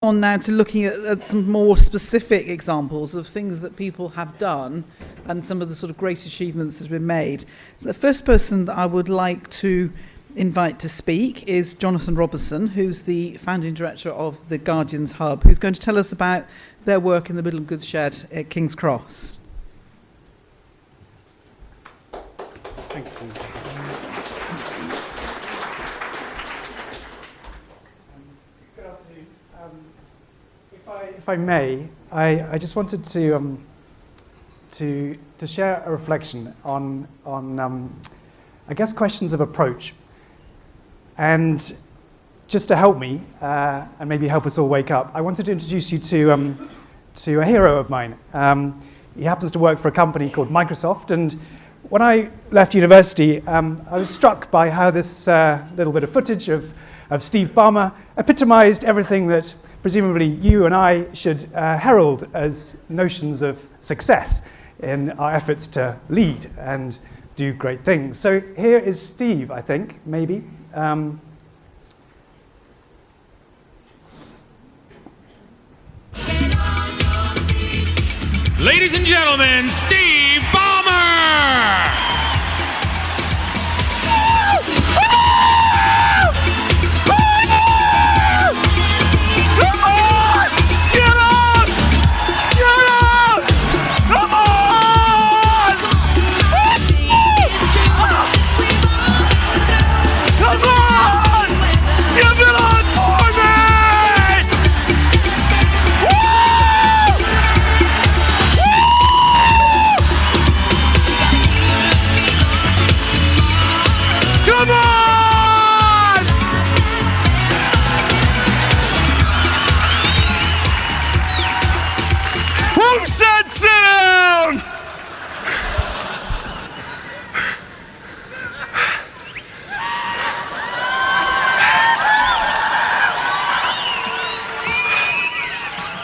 On now to looking at some more specific examples of things that people have done and some of the sort of great achievements that have been made. So the first person that I would like to invite to speak is Johnathan Robinson, who's the founding director of the Guardians Hub, who's going to tell us about their work in the Midland Goods Shed at King's Cross. Thank you. Good afternoon. If I may, I just wanted to share a reflection on I guess questions of approach, and just to help me and maybe help us all wake up, I wanted to introduce you to a hero of mine. He happens to work for a company called Microsoft, and when I left university, I was struck by how this little bit of footage of Steve Ballmer epitomized everything that presumably you and I should herald as notions of success in our efforts to lead and do great things. So here is Steve, I think, maybe. Ladies and gentlemen, Steve Ballmer!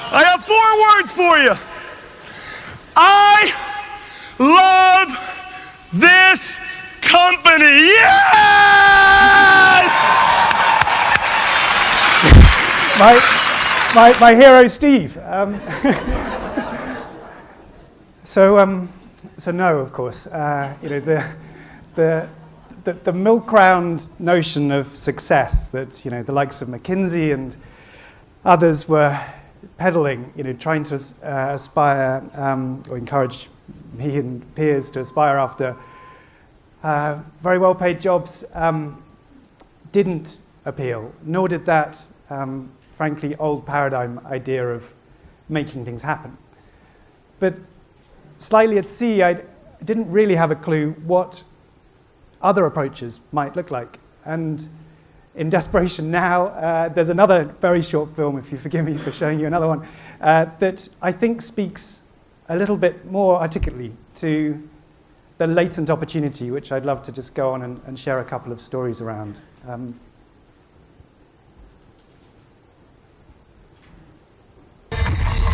I have 4 words for you. I love this company. Yes! My hero, Steve. So no, of course. The milk-round notion of success that the likes of McKinsey and others were peddling, trying to aspire or encourage me and peers to aspire after very well-paid jobs, didn't appeal, nor did that, frankly, old paradigm idea of making things happen. But slightly at sea, I didn't really have a clue what other approaches might look like. And in desperation now, there's another very short film, if you forgive me for showing you another one, that I think speaks a little bit more articulately to the latent opportunity, which I'd love to just go on and share a couple of stories around.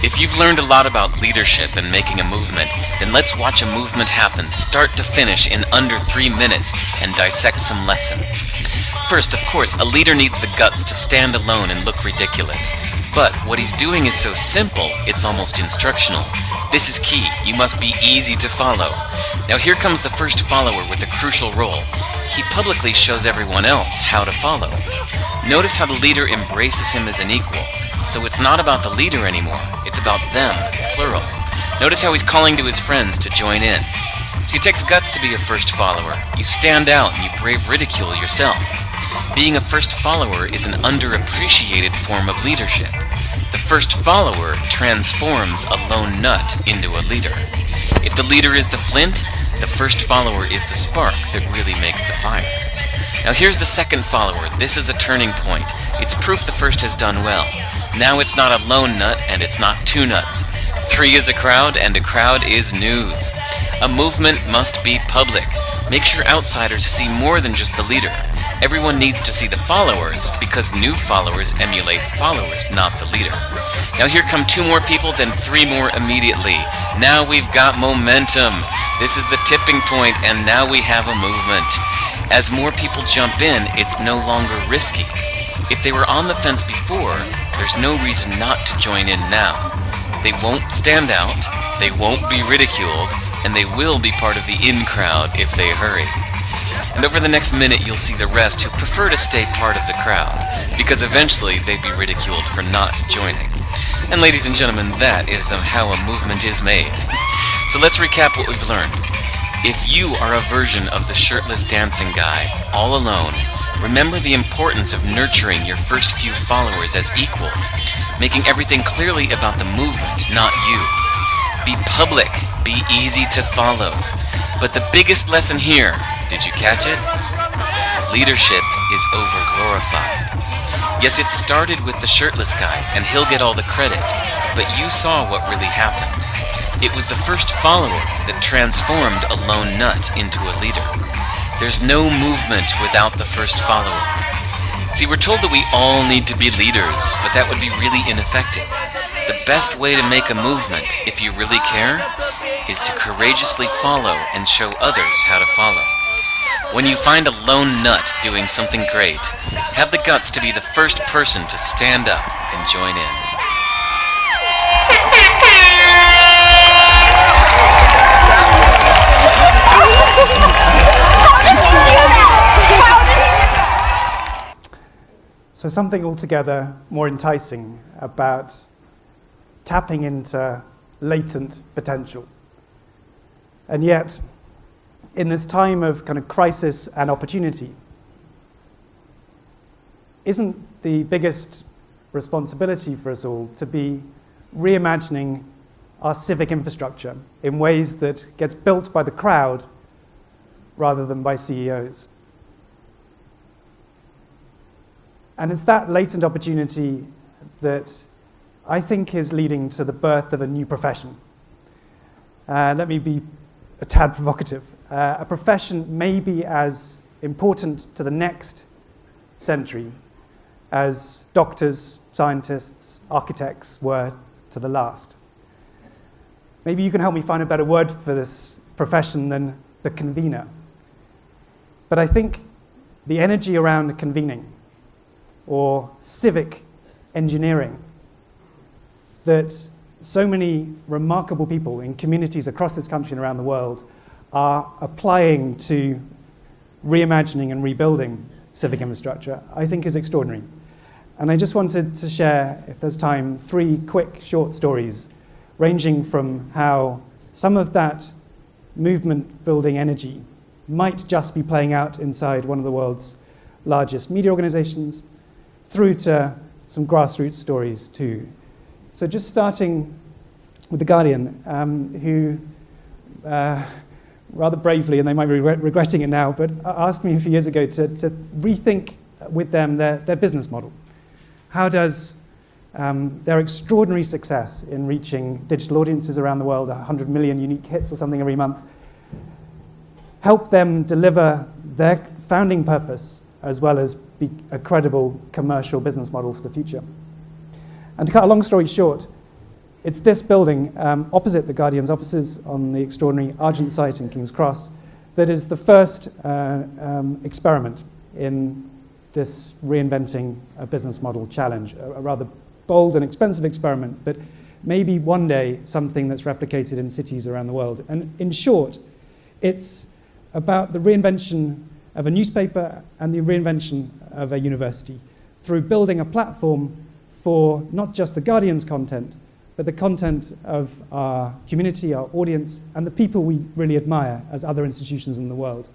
If you've learned a lot about leadership and making a movement, then let's watch a movement happen start to finish in under 3 minutes and dissect some lessons. First, of course, a leader needs the guts to stand alone and look ridiculous. But what he's doing is so simple, it's almost instructional. This is key. You must be easy to follow. Now here comes the first follower with a crucial role. He publicly shows everyone else how to follow. Notice how the leader embraces him as an equal. So it's not about the leader anymore, it's about them, plural. Notice how he's calling to his friends to join in. So it takes guts to be a first follower. You stand out and you brave ridicule yourself. Being a first follower is an underappreciated form of leadership. The first follower transforms a lone nut into a leader. If the leader is the flint, the first follower is the spark that really makes the fire. Now here's the second follower. This is a turning point. It's proof the first has done well. Now it's not a lone nut and it's not 2 nuts. 3 is a crowd and a crowd is news. A movement must be public. Make sure outsiders see more than just the leader. Everyone needs to see the followers because new followers emulate followers, not the leader. Now here come 2 more people, then 3 more immediately. Now we've got momentum. This is the tipping point, and now we have a movement. As more people jump in, it's no longer risky. If they were on the fence before, there's no reason not to join in now. They won't stand out, they won't be ridiculed, and they will be part of the in crowd if they hurry. And over the next minute you'll see the rest who prefer to stay part of the crowd, because eventually they'd be ridiculed for not joining. And ladies and gentlemen, that is how a movement is made. So let's recap what we've learned. If you are a version of the shirtless dancing guy, all alone, remember the importance of nurturing your first few followers as equals, making everything clearly about the movement, not you. Be public, be easy to follow. But the biggest lesson here, did you catch it? Leadership is overglorified. Yes, it started with the shirtless guy, and he'll get all the credit, but you saw what really happened. It was the first follower that transformed a lone nut into a leader. There's no movement without the first follower. See, we're told that we all need to be leaders, but that would be really ineffective. The best way to make a movement, if you really care, is to courageously follow and show others how to follow. When you find a lone nut doing something great, have the guts to be the first person to stand up and join in. So something altogether more enticing about tapping into latent potential. And yet, in this time of kind of crisis and opportunity, isn't the biggest responsibility for us all to be reimagining our civic infrastructure in ways that gets built by the crowd rather than by CEOs? And it's that latent opportunity that I think is leading to the birth of a new profession. Let me be a tad provocative. A profession may be as important to the next century as doctors, scientists, architects were to the last. Maybe you can help me find a better word for this profession than the convener. But I think the energy around convening, or civic engineering, that so many remarkable people in communities across this country and around the world are applying to reimagining and rebuilding civic infrastructure, I think is extraordinary. And I just wanted to share, if there's time, 3 quick short stories ranging from how some of that movement building energy might just be playing out inside one of the world's largest media organizations, through to some grassroots stories too. So just starting with The Guardian, who rather bravely, and they might be regretting it now, but asked me a few years ago to rethink with them their business model. How does their extraordinary success in reaching digital audiences around the world, 100 million unique hits or something every month, help them deliver their founding purpose as well as be a credible commercial business model for the future? And to cut a long story short, it's this building opposite the Guardian's offices on the extraordinary Argent site in King's Cross that is the first experiment in this reinventing a business model challenge, a rather bold and expensive experiment, but maybe one day something that's replicated in cities around the world. And in short, it's about the reinvention of a newspaper and the reinvention of a university through building a platform for not just the Guardian's content, but the content of our community, our audience, and the people we really admire as other institutions in the world.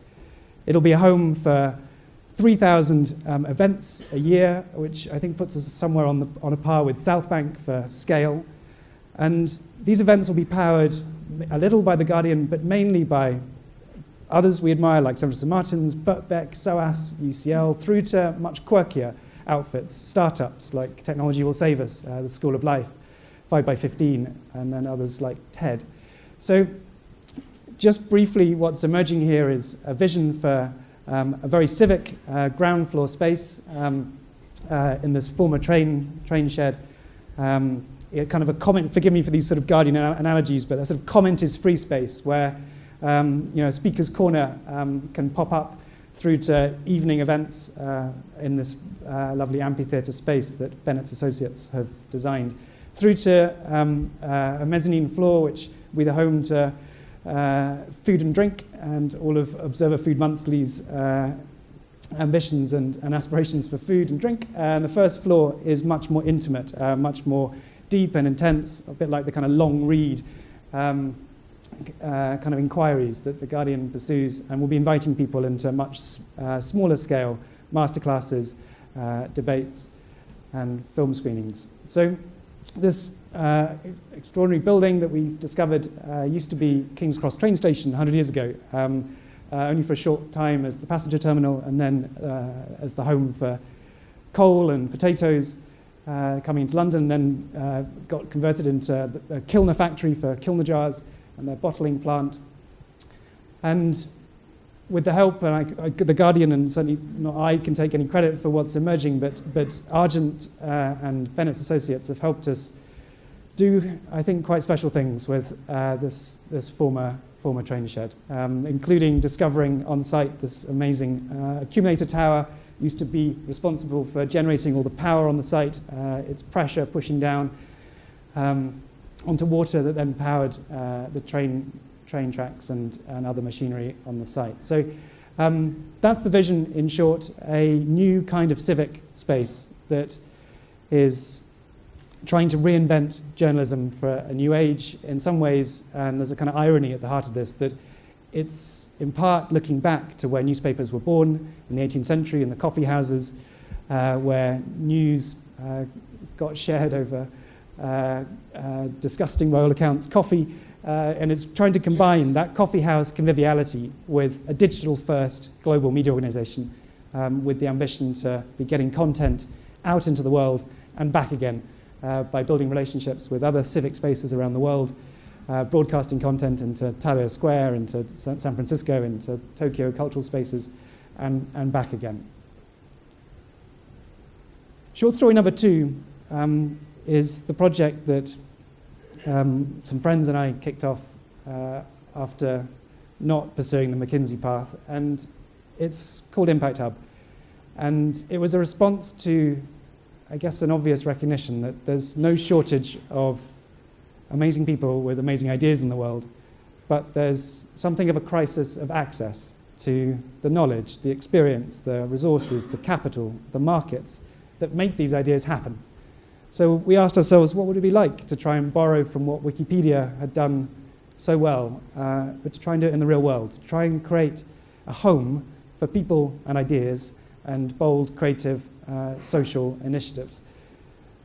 It'll be a home for 3,000 events a year, which I think puts us somewhere on a par with South Bank for scale. And these events will be powered a little by The Guardian, but mainly by others we admire, like St. Martin's, Birkbeck, SOAS, UCL, through to much quirkier outfits, startups like Technology Will Save Us, the School of Life, 5x15, and then others like TED. So just briefly, what's emerging here is a vision for a very civic ground floor space in this former train shed. Kind of a comment, forgive me for these sort of Guardian analogies, but a sort of comment is free space where a speaker's corner can pop up through to evening events in this lovely amphitheatre space that Bennett's Associates have designed, through to a mezzanine floor which will be the home to food and drink and all of Observer Food Monthly's ambitions and aspirations for food and drink. And the first floor is much more intimate, much more deep and intense, a bit like the kind of long read kind of inquiries that The Guardian pursues, and we'll be inviting people into much smaller scale masterclasses, debates and film screenings. So this extraordinary building that we've discovered used to be King's Cross train station 100 years ago, only for a short time as the passenger terminal and then as the home for coal and potatoes coming into London, then got converted into a kilner factory for kilner jars and their bottling plant. And with the help, and The Guardian, and certainly not I can take any credit for what's emerging, but Argent and Bennett's Associates have helped us do, I think, quite special things with this former train shed, including discovering on site this amazing accumulator tower. Used to be responsible for generating all the power on the site, its pressure pushing down onto water that then powered the train tracks and other machinery on the site. So that's the vision, in short, a new kind of civic space that is trying to reinvent journalism for a new age in some ways, and there's a kind of irony at the heart of this, that it's in part looking back to where newspapers were born in the 18th century, in the coffee houses, where news got shared over disgusting, by all accounts, coffee, and it's trying to combine that coffee house conviviality with a digital-first global media organization with the ambition to be getting content out into the world and back again by building relationships with other civic spaces around the world, broadcasting content into Tahrir Square, into San Francisco, into Tokyo cultural spaces, and back again. Short story number 2 is the project that some friends and I kicked off after not pursuing the McKinsey path, and it's called Impact Hub. And it was a response to, I guess, an obvious recognition that there's no shortage of amazing people with amazing ideas in the world, but there's something of a crisis of access to the knowledge, the experience, the resources, the capital, the markets that make these ideas happen. So we asked ourselves, what would it be like to try and borrow from what Wikipedia had done so well, but to try and do it in the real world, to try and create a home for people and ideas and bold, creative, social initiatives.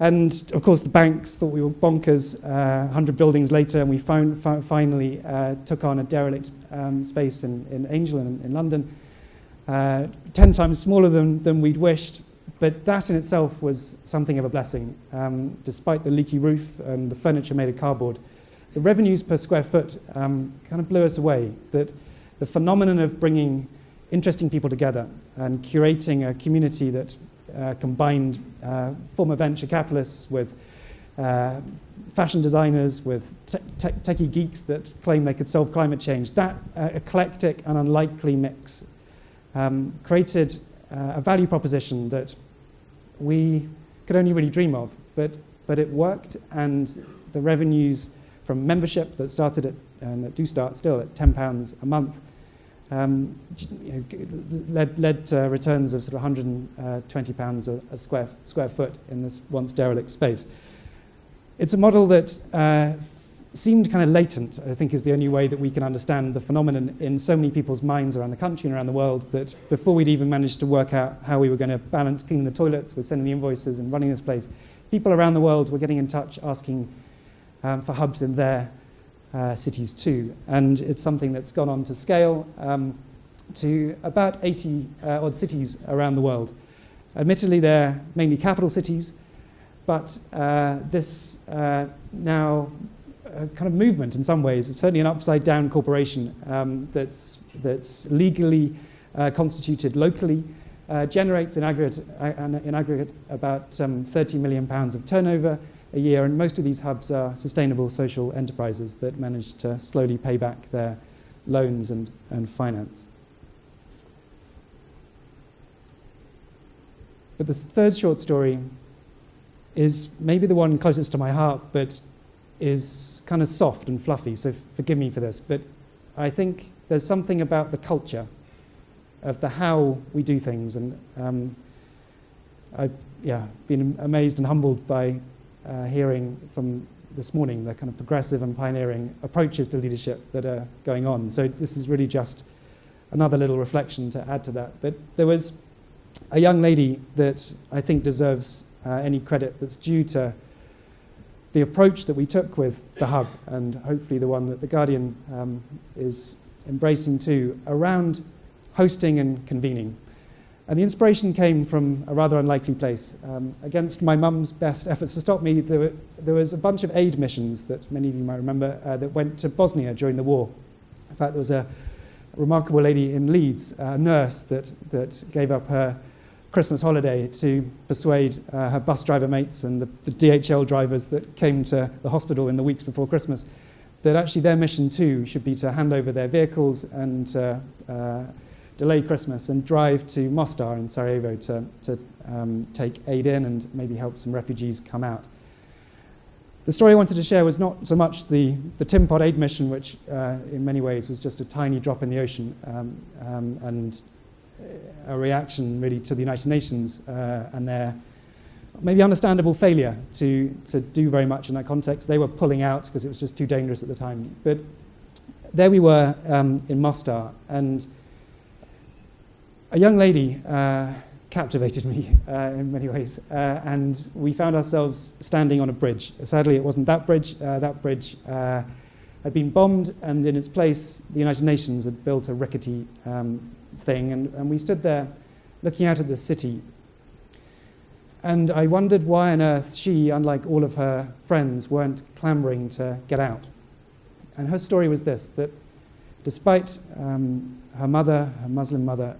And of course, the banks thought we were bonkers. 100 buildings later, and we finally took on a derelict space in Angel in London, 10 times smaller than we'd wished. But that in itself was something of a blessing. Despite the leaky roof and the furniture made of cardboard, the revenues per square foot kind of blew us away. That the phenomenon of bringing interesting people together and curating a community that combined former venture capitalists with fashion designers, with techie geeks that claim they could solve climate change, that eclectic and unlikely mix created a value proposition that we could only really dream of, but it worked, and the revenues from membership that started at, and that do start still at £10 a month, led to returns of sort of £120 a square foot in this once derelict space. It's a model that seemed kind of latent, I think, is the only way that we can understand the phenomenon in so many people's minds around the country and around the world, that before we'd even managed to work out how we were going to balance cleaning the toilets with sending the invoices and running this place, people around the world were getting in touch asking for hubs in their cities too. And it's something that's gone on to scale to about 80 odd cities around the world. Admittedly, they're mainly capital cities, but this now kind of movement in some ways, certainly an upside-down corporation that's legally constituted locally, generates in aggregate about £30 million of turnover a year, and most of these hubs are sustainable social enterprises that manage to slowly pay back their loans and finance. But the third short story is maybe the one closest to my heart, but is kind of soft and fluffy, so forgive me for this. But I think there's something about the culture of the how we do things, and I've been amazed and humbled by hearing from this morning the kind of progressive and pioneering approaches to leadership that are going on. So this is really just another little reflection to add to that. But there was a young lady that I think deserves any credit that's due to the approach that we took with the Hub, and hopefully the one that The Guardian is embracing too, around hosting and convening. And the inspiration came from a rather unlikely place. Against my mum's best efforts to stop me, there was a bunch of aid missions that many of you might remember that went to Bosnia during the war. In fact, there was a remarkable lady in Leeds, a nurse, that gave up her Christmas holiday to persuade her bus driver mates and the DHL drivers that came to the hospital in the weeks before Christmas that actually their mission too should be to hand over their vehicles and delay Christmas and drive to Mostar in Sarajevo to take aid in and maybe help some refugees come out. The story I wanted to share was not so much the Tin Pot aid mission, which in many ways was just a tiny drop in the ocean and a reaction really to the United Nations and their maybe understandable failure to do very much in that context. They were pulling out because it was just too dangerous at the time. But there we were in Mostar, and a young lady captivated me in many ways, and we found ourselves standing on a bridge. Sadly, it wasn't that bridge. That bridge had been bombed, and in its place, the United Nations had built a rickety thing, and we stood there looking out at the city. And I wondered why on earth she, unlike all of her friends, weren't clamoring to get out. And her story was this, that despite her mother, her Muslim mother,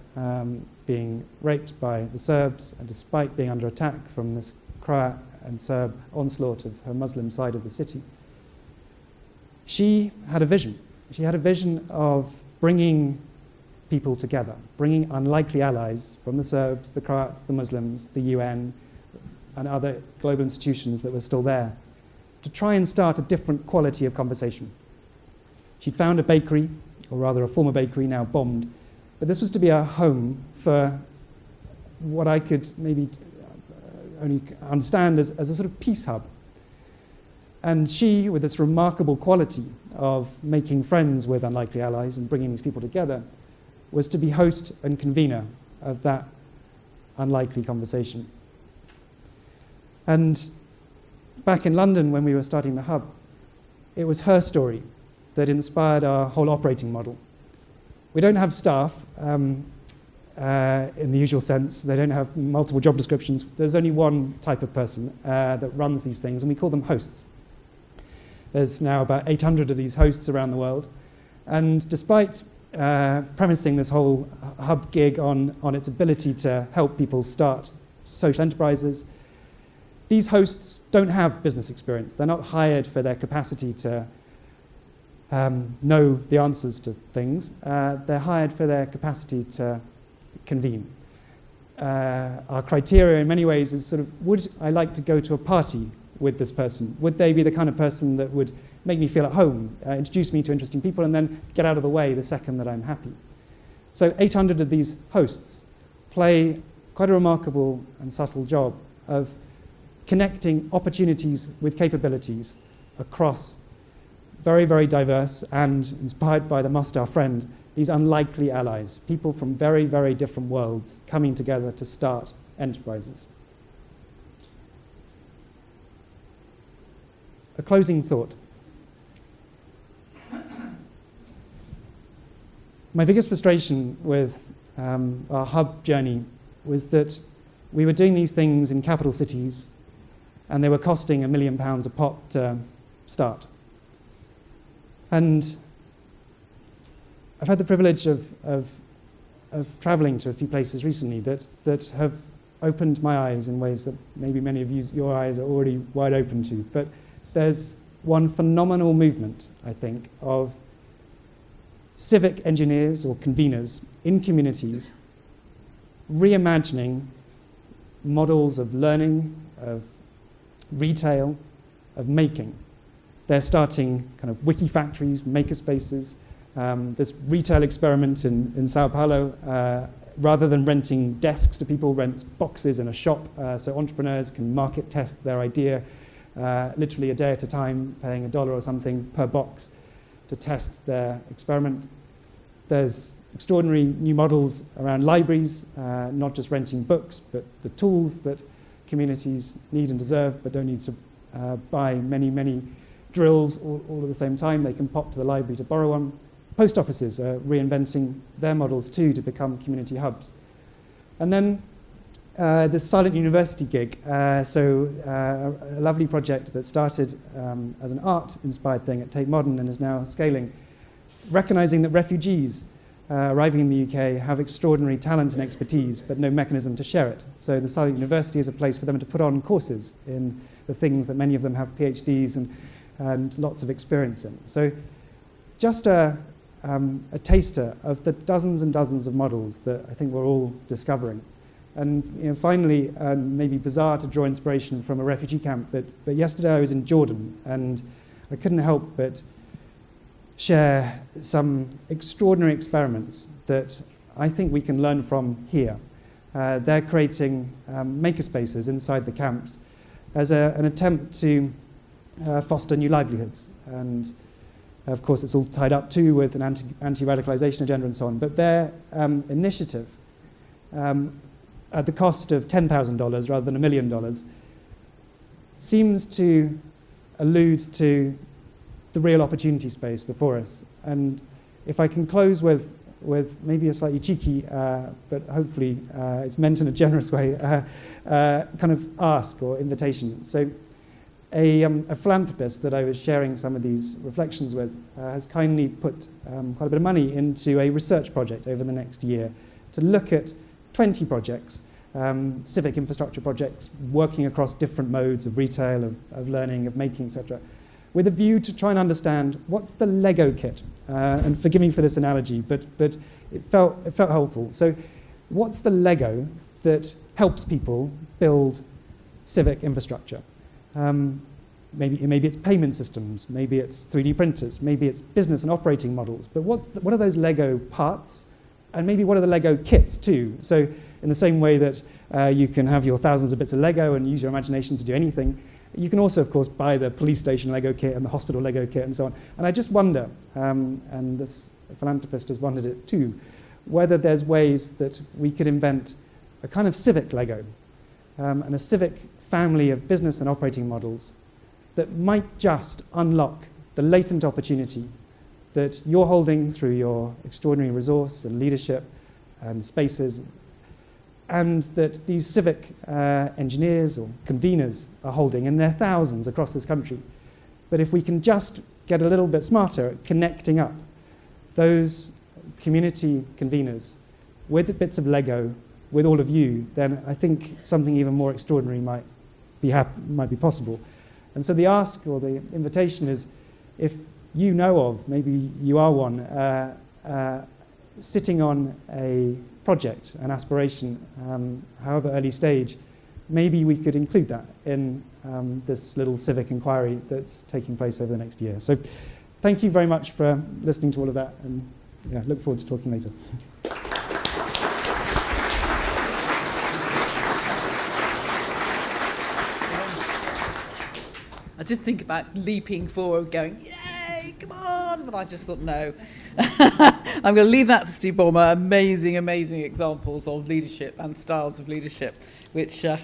being raped by the Serbs, and despite being under attack from this Croat and Serb onslaught of her Muslim side of the city, she had a vision. She had a vision of bringing people together, bringing unlikely allies from the Serbs, the Croats, the Muslims, the UN, and other global institutions that were still there, to try and start a different quality of conversation. She'd found a bakery, or rather a former bakery now bombed, but this was to be a home for what I could maybe only understand as a sort of peace hub. And she, with this remarkable quality of making friends with unlikely allies and bringing these people together, was to be host and convener of that unlikely conversation. And back in London, when we were starting the Hub, it was her story that inspired our whole operating model. We don't have staff in the usual sense. They don't have multiple job descriptions. There's only one type of person that runs these things, and we call them hosts. There's now about 800 of these hosts around the world. And despite premising this whole Hub gig on its ability to help people start social enterprises, these hosts don't have business experience. They're not hired for their capacity to know the answers to things. They're hired for their capacity to convene. Our criteria in many ways is sort of, would I like to go to a party with this person? Would they be the kind of person that would make me feel at home, introduce me to interesting people, and then get out of the way the second that I'm happy? So 800 of these hosts play quite a remarkable and subtle job of connecting opportunities with capabilities across very, very diverse and, inspired by the Mostar friend, these unlikely allies, people from very, very different worlds coming together to start enterprises. A closing thought. My biggest frustration with our Hub journey was that we were doing these things in capital cities and they were costing £1 million a pop to start. And I've had the privilege of traveling to a few places recently that have opened my eyes in ways that maybe many of your eyes are already wide open to. But there's one phenomenal movement, I think, of civic engineers or conveners in communities reimagining models of learning, of retail, of making. They're starting kind of wiki factories, maker spaces. This retail experiment in Sao Paulo, rather than renting desks to people, rents boxes in a shop, so entrepreneurs can market test their idea literally a day at a time, paying $1 or something per box to test their experiment. There's extraordinary new models around libraries, not just renting books, but the tools that communities need and deserve, but don't need to buy many drills all at the same time. They can pop to the library to borrow one. Post offices are reinventing their models too to become community hubs. And then this Silent University gig, a lovely project that started as an art-inspired thing at Tate Modern and is now scaling, recognizing that refugees arriving in the UK have extraordinary talent and expertise, but no mechanism to share it. So the Silent University is a place for them to put on courses in the things that many of them have PhDs and lots of experience in. So just a taster of the dozens and dozens of models that I think we're all discovering. And finally, maybe bizarre to draw inspiration from a refugee camp, but yesterday I was in Jordan and I couldn't help but share some extraordinary experiments that I think we can learn from here. They're creating makerspaces inside the camps as an attempt to foster new livelihoods. And of course, it's all tied up too with an anti-radicalization agenda and so on. But their initiative, at the cost of $10,000 rather than $1 million, seems to allude to the real opportunity space before us. And if I can close with maybe a slightly cheeky, but hopefully it's meant in a generous way, kind of ask or invitation. So a philanthropist that I was sharing some of these reflections with has kindly put quite a bit of money into a research project over the next year to look at 20 projects, civic infrastructure projects, working across different modes of retail, of learning, of making, etc., with a view to try and understand what's the Lego kit. And forgive me for this analogy, but it felt helpful. So what's the Lego that helps people build civic infrastructure? Maybe it's payment systems, maybe it's 3D printers, maybe it's business and operating models. But what are those Lego parts? And maybe what are the Lego kits too? So in the same way that you can have your thousands of bits of Lego and use your imagination to do anything, you can also, of course, buy the police station Lego kit and the hospital Lego kit and so on. And I just wonder, and this philanthropist has wondered it too, whether there's ways that we could invent a kind of civic Lego and a civic family of business and operating models that might just unlock the latent opportunity that you're holding through your extraordinary resource and leadership and spaces, and that these civic engineers or conveners are holding, and there are thousands across this country. But if we can just get a little bit smarter at connecting up those community conveners with the bits of Lego, with all of you, then I think something even more extraordinary might be possible. And so the ask or the invitation is, if you know of, maybe you are one, sitting on a project, an aspiration, however early stage, maybe we could include that in this little civic inquiry that's taking place over the next year. So thank you very much for listening to all of that, and look forward to talking later. I did think about leaping forward, going, yay, come on, but I just thought, no. I'm going to leave that to Steve Ballmer. Amazing, amazing examples of leadership and styles of leadership, which I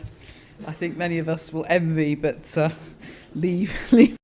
think many of us will envy, but leave